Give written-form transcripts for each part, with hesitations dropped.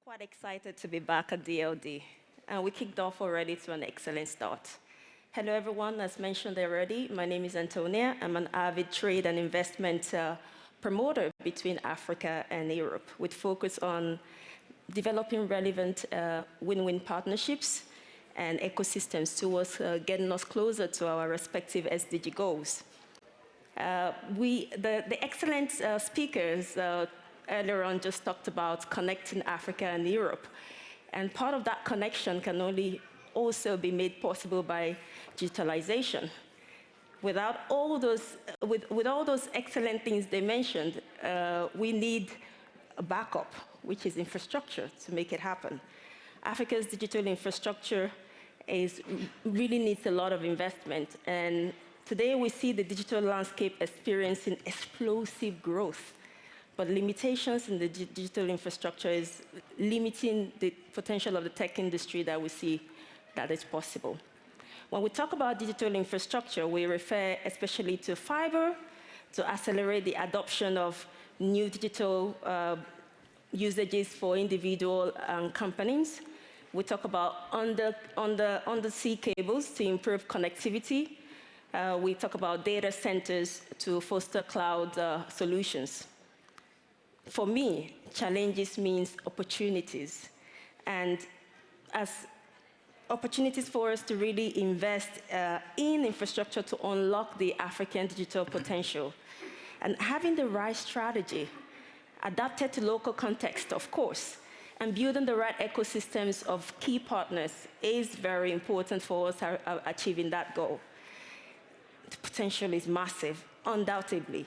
Quite excited to be back at DLD, and we kicked off already to an excellent start. Hello, everyone. As mentioned already, my name is Anthonia. I'm an avid trade and investment promoter between Africa and Europe, with focus on developing relevant win-win partnerships and ecosystems towards getting us closer to our respective SDG goals. The excellent speakers earlier on just talked about connecting Africa and Europe. And part of that connection can only also be made possible by digitalization. Without all those, with all those excellent things they mentioned, we need a backup, which is infrastructure, to make it happen. Africa's digital infrastructure really needs a lot of investment. And today we see the digital landscape experiencing explosive growth. But limitations in the digital infrastructure is limiting the potential of the tech industry that we see that is possible. When we talk about digital infrastructure, we refer especially to fiber to accelerate the adoption of new digital usages for individual companies. We talk about undersea cables to improve connectivity. We talk about data centers to foster cloud solutions. For me, challenges means opportunities. And as opportunities for us to really invest in infrastructure to unlock the African digital potential. And having the right strategy, adapted to local context, of course, and building the right ecosystems of key partners is very important for us achieving that goal. The potential is massive, undoubtedly.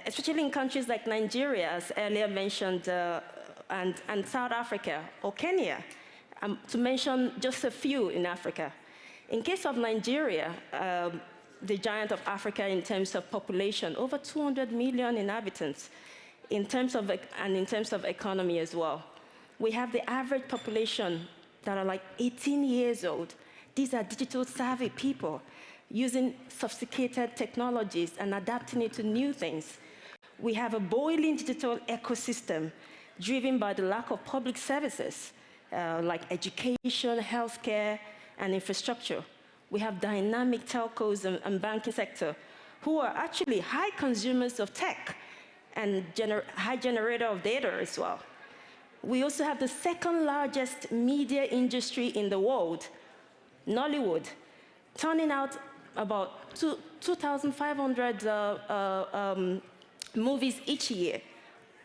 Especially in countries like Nigeria, as earlier mentioned, and South Africa or Kenya, to mention just a few in Africa. In case of Nigeria, the giant of Africa in terms of population, over 200 million inhabitants, in terms of economy as well. We have the average population that are like 18 years old. These are digital savvy people, using sophisticated technologies and adapting it to new things. We have a boiling digital ecosystem driven by the lack of public services like education, healthcare, and infrastructure. We have dynamic telcos and banking sector who are actually high consumers of tech and high generator of data as well. We also have the second largest media industry in the world, Nollywood, turning out about 2,500 movies each year,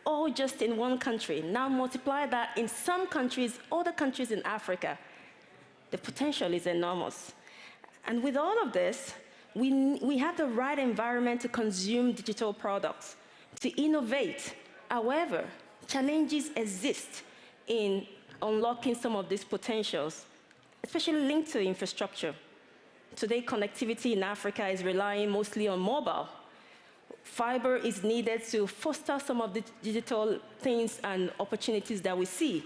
all just in one country. Now multiply that in some countries, other countries in Africa. The potential is enormous. And with all of this, we have the right environment to consume digital products, to innovate. However, challenges exist in unlocking some of these potentials, especially linked to infrastructure. Today, connectivity in Africa is relying mostly on mobile. Fiber is needed to foster some of the digital things and opportunities that we see.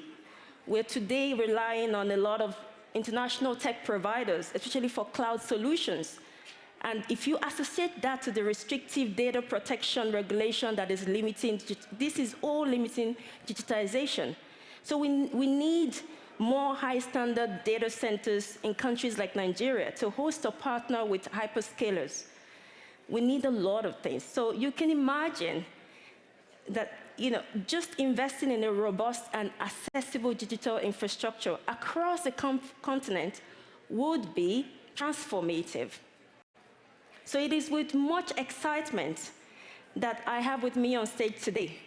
We're today relying on a lot of international tech providers, especially for cloud solutions. And if you associate that to the restrictive data protection regulation that is limiting, this is all limiting digitization. So we need more high-standard data centers in countries like Nigeria to host or partner with hyperscalers. We need a lot of things. So you can imagine that just investing in a robust and accessible digital infrastructure across the continent would be transformative. So it is with much excitement that I have with me on stage today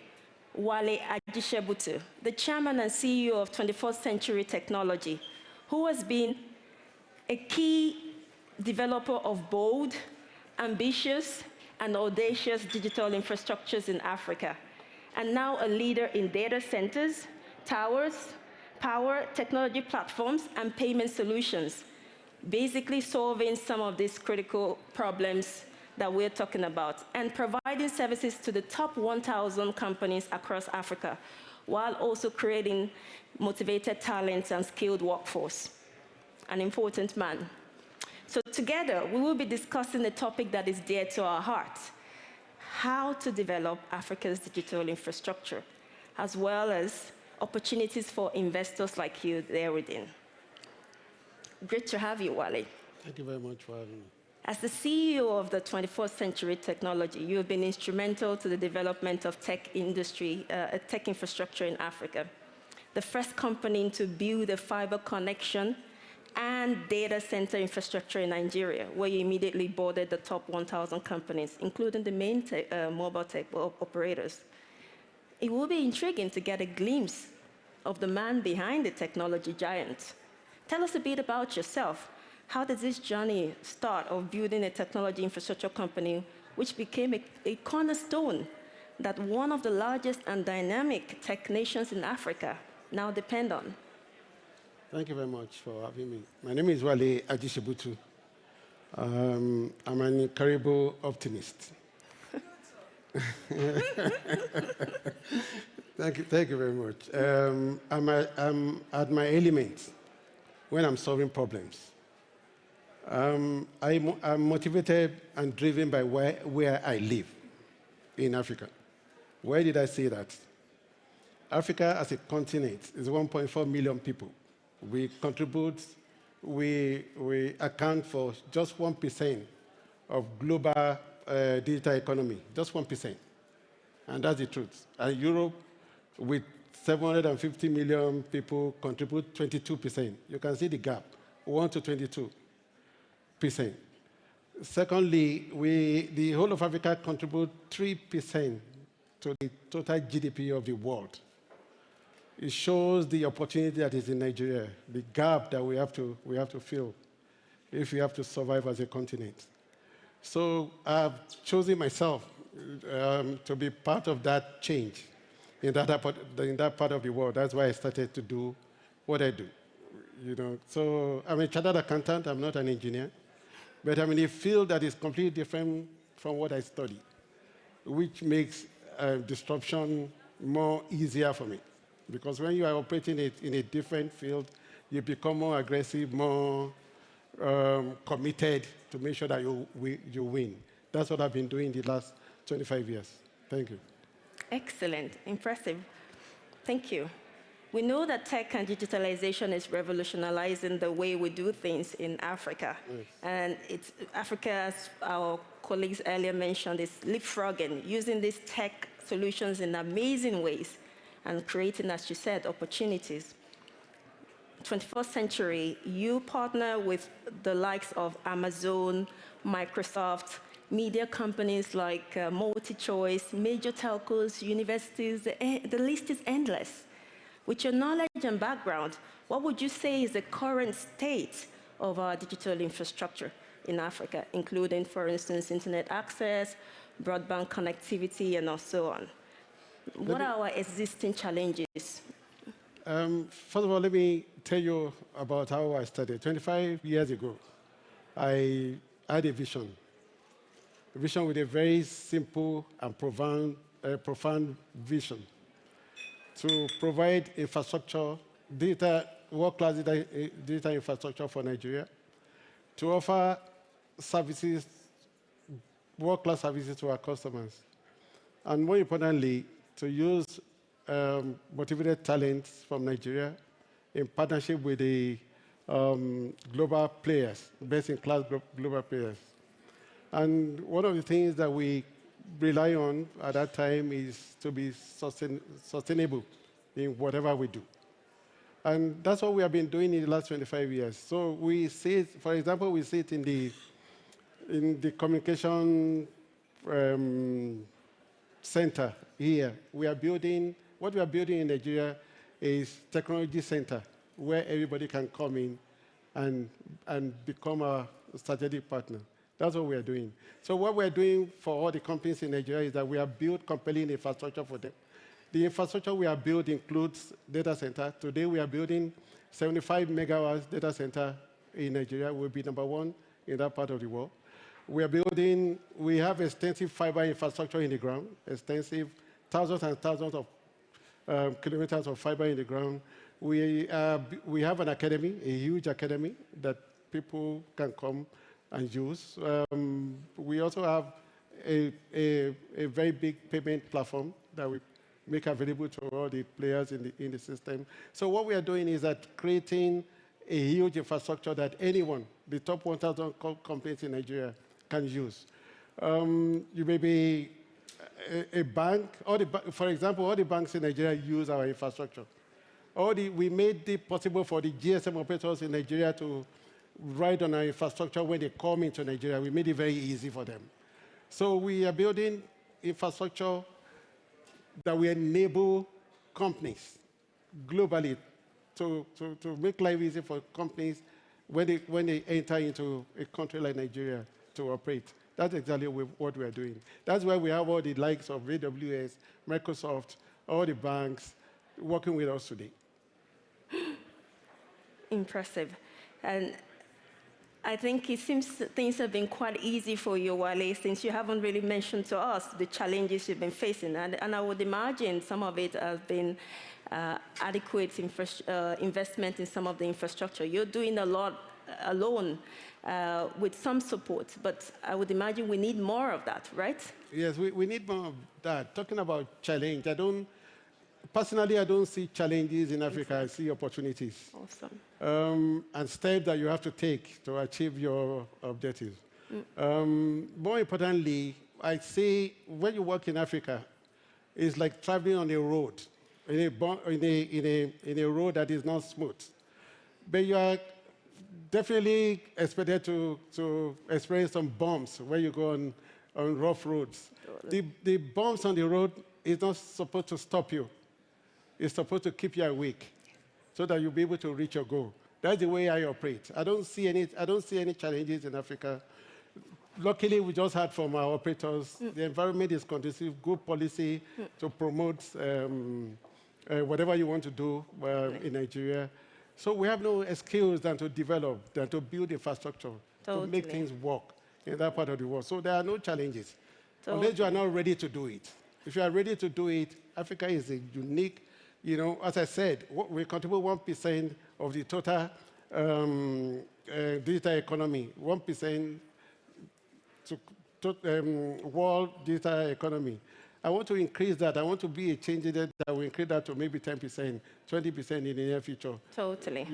Wale Ajisebutu, the chairman and CEO of 21st Century Technology, who has been a key developer of bold, ambitious, and audacious digital infrastructures in Africa, and now a leader in data centers, towers, power, technology platforms, and payment solutions, basically solving some of these critical problems that we're talking about, and providing services to the top 1,000 companies across Africa, while also creating motivated talents and skilled workforce. An important man. So together, we will be discussing a topic that is dear to our hearts: how to develop Africa's digital infrastructure, as well as opportunities for investors like you there within. Great to have you, Wale. Thank you very much for having me. As the CEO of the 21st Century Technology, you have been instrumental to the development of tech infrastructure in Africa. The first company to build a fiber connection and data center infrastructure in Nigeria, where you immediately boarded the top 1,000 companies, including the main mobile tech operators. It will be intriguing to get a glimpse of the man behind the technology giant. Tell us a bit about yourself. How did this journey start of building a technology infrastructure company, which became a cornerstone that one of the largest and dynamic tech nations in Africa now depend on? Thank you very much for having me. My name is Wale Ajisebutu. I'm an incredible optimist. Thank you very much. I'm at my element when I'm solving problems. I'm motivated and driven by where I live in Africa. Where did I say that? Africa as a continent is 1.4 million people. We account for just 1% of global digital economy, just 1%. And that's the truth. And Europe, with 750 million people, contribute 22%. You can see the gap, 1 to 22%. Secondly, the whole of Africa contributes 3% to the total GDP of the world. It shows the opportunity that is in Nigeria, the gap that we have to fill if we have to survive as a continent. So I've chosen myself to be part of that change in that part of the world. That's why I started to do what I do. So I'm a chartered accountant. I'm not an engineer, but I'm in a field that is completely different from what I study, which makes disruption more easier for me. Because when you are operating in a different field, you become more aggressive, more committed to make sure that you win. That's what I've been doing the last 25 years. Thank you. Excellent. Impressive. Thank you. We know that tech and digitalization is revolutionizing the way we do things in Africa. Yes. And Africa, as our colleagues earlier mentioned, is leapfrogging, using these tech solutions in amazing ways and creating, as you said, opportunities. 21st Century, you partner with the likes of Amazon, Microsoft, media companies like MultiChoice, major telcos, universities, the list is endless. With your knowledge and background, what would you say is the current state of our digital infrastructure in Africa, including, for instance, internet access, broadband connectivity, and so on? What are our existing challenges? First of all, let me tell you about how I started. 25 years ago, I had a vision with a very simple and profound vision to provide infrastructure, world-class data infrastructure for Nigeria, to offer services, world-class services to our customers, and more importantly, to use motivated talents from Nigeria in partnership with the global players, best-in-class global players. And one of the things that we rely on at that time is to be sustainable in whatever we do. And that's what we have been doing in the last 25 years. So we see it, for example, we see it in the communication center here. What we are building in Nigeria is technology center where everybody can come in and become a strategic partner. That's what we are doing. So what we are doing for all the companies in Nigeria is that we have built compelling infrastructure for them. The infrastructure we have built includes data center. Today we are building 75 megawatts data center in Nigeria. We'll be number one in that part of the world. We have extensive fiber infrastructure in the ground, thousands and thousands of kilometers of fiber in the ground. We have an academy, a huge academy that people can come and use. We also have a very big payment platform that we make available to all the players in the system. So what we are doing is that creating a huge infrastructure that anyone, the top 1,000 companies in Nigeria, can use. You may be a bank, for example, all the banks in Nigeria use our infrastructure. We made it possible for the GSM operators in Nigeria to ride on our infrastructure when they come into Nigeria. We made it very easy for them. So we are building infrastructure that will enable companies globally to make life easy for companies when they enter into a country like Nigeria to operate. That's exactly what we are doing. That's why we have all the likes of AWS, Microsoft, all the banks working with us today. Impressive. And I think it seems things have been quite easy for you, Wale, since you haven't really mentioned to us the challenges you've been facing. And I would imagine some of it has been adequate investment in some of the infrastructure. You're doing a lot alone with some support, but I would imagine we need more of that, right? Yes, we need more of that. Talking about challenge, personally, I don't see challenges in Africa. I see opportunities. Awesome. And steps that you have to take to achieve your objectives. More importantly, I say when you work in Africa, it's like traveling on a road, in a road that is not smooth. But you are definitely expected to experience some bumps when you go on rough roads. The bumps on the road is not supposed to stop you. It's supposed to keep you awake so that you'll be able to reach your goal. That's the way I operate. I don't see any challenges in Africa. Luckily, we just heard from our operators, the environment is conducive, good policy to promote whatever you want to do in Nigeria. So we have no excuse than to develop, than to build infrastructure, to make things work in that part of the world. So there are no challenges, unless you are not ready to do it. If you are ready to do it, Africa is a unique, as I said, we contribute 1% of the total digital economy, 1% to world digital economy. I want to increase that. I want to be a change agent that will increase that to maybe 10%, 20% in the near future. Totally.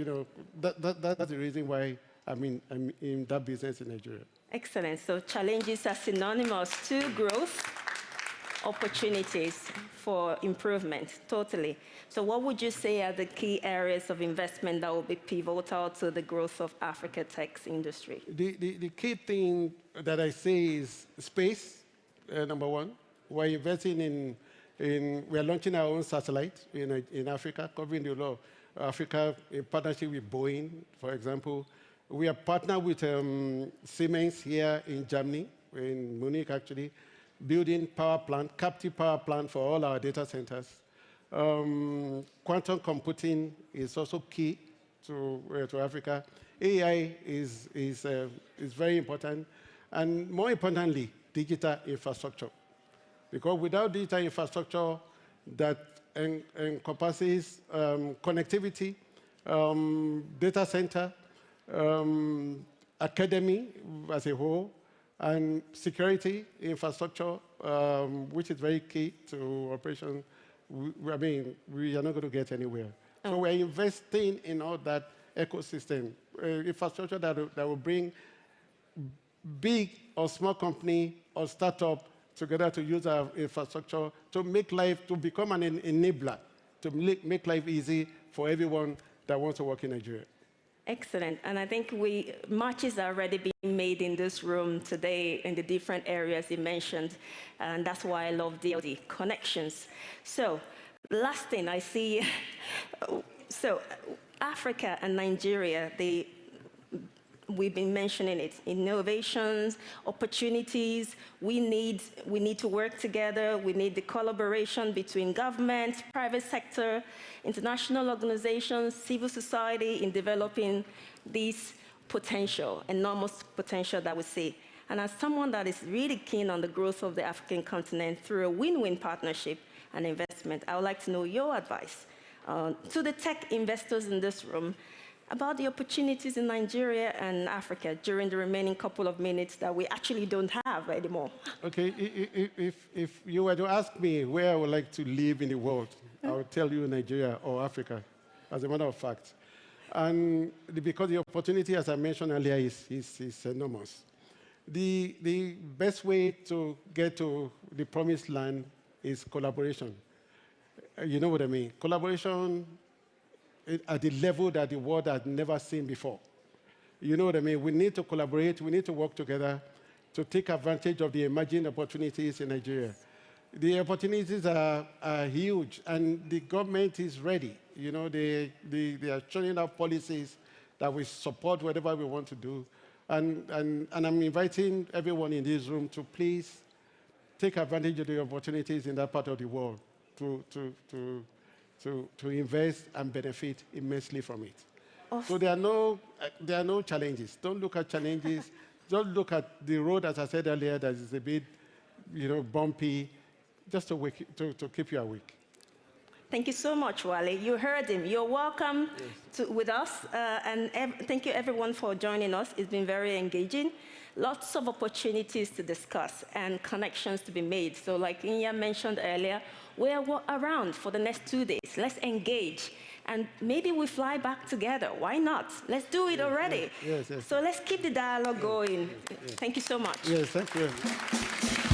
That's the reason why I'm in that business in Nigeria. Excellent. So challenges are synonymous to growth, opportunities for improvement. Totally. So what would you say are the key areas of investment that will be pivotal to the growth of Africa tech industry? The key thing that I say is space, number one. We're investing we're launching our own satellite in Africa, covering the whole of Africa in partnership with Boeing, for example. We are partnered with Siemens here in Germany, in Munich actually, building captive power plant for all our data centers. Quantum computing is also key to Africa. AI is very important, and more importantly, digital infrastructure. Because without digital infrastructure that encompasses connectivity, data center, academy as a whole, and security infrastructure, which is very key to operation, we are not going to get anywhere. So we're investing in all that ecosystem, infrastructure that will bring big or small company or startup together to use our infrastructure to become an enabler, to make life easy for everyone that wants to work in Nigeria. Excellent. And I think matches are already being made in this room today in the different areas you mentioned. And that's why I love DLD connections. So last thing I see, so Africa and Nigeria, we've been mentioning it, innovations, opportunities. We need to work together. We need the collaboration between government, private sector, international organizations, civil society in developing this potential, enormous potential that we see. And as someone that is really keen on the growth of the African continent through a win-win partnership and investment, I would like to know your advice to the tech investors in this room. about the opportunities in Nigeria and Africa during the remaining couple of minutes that we actually don't have anymore. Okay, if you were to ask me where I would like to live in the world, I would tell you Nigeria or Africa, as a matter of fact. And because the opportunity, as I mentioned earlier, is enormous. The best way to get to the promised land is collaboration. You know what I mean? Collaboration at the level that the world has never seen before. You know what I mean? We need to collaborate, we need to work together to take advantage of the emerging opportunities in Nigeria. The opportunities are huge, and the government is ready. You know, they are turning out policies that will support whatever we want to do. And I'm inviting everyone in this room to please take advantage of the opportunities in that part of the world to invest and benefit immensely from it. Awesome. So there are no challenges. Don't look at challenges. Don't look at the road, as I said earlier, that is a bit, bumpy, just to keep you awake. Thank you so much, Wale. You heard him. You're welcome with us. Thank you, everyone, for joining us. It's been very engaging. Lots of opportunities to discuss and connections to be made. So like Inya mentioned earlier, we're around for the next 2 days. Let's engage. And maybe we fly back together. Why not? Let's do it already. Yes. So let's keep the dialogue going. Yes. Thank you so much. Yes, thank you.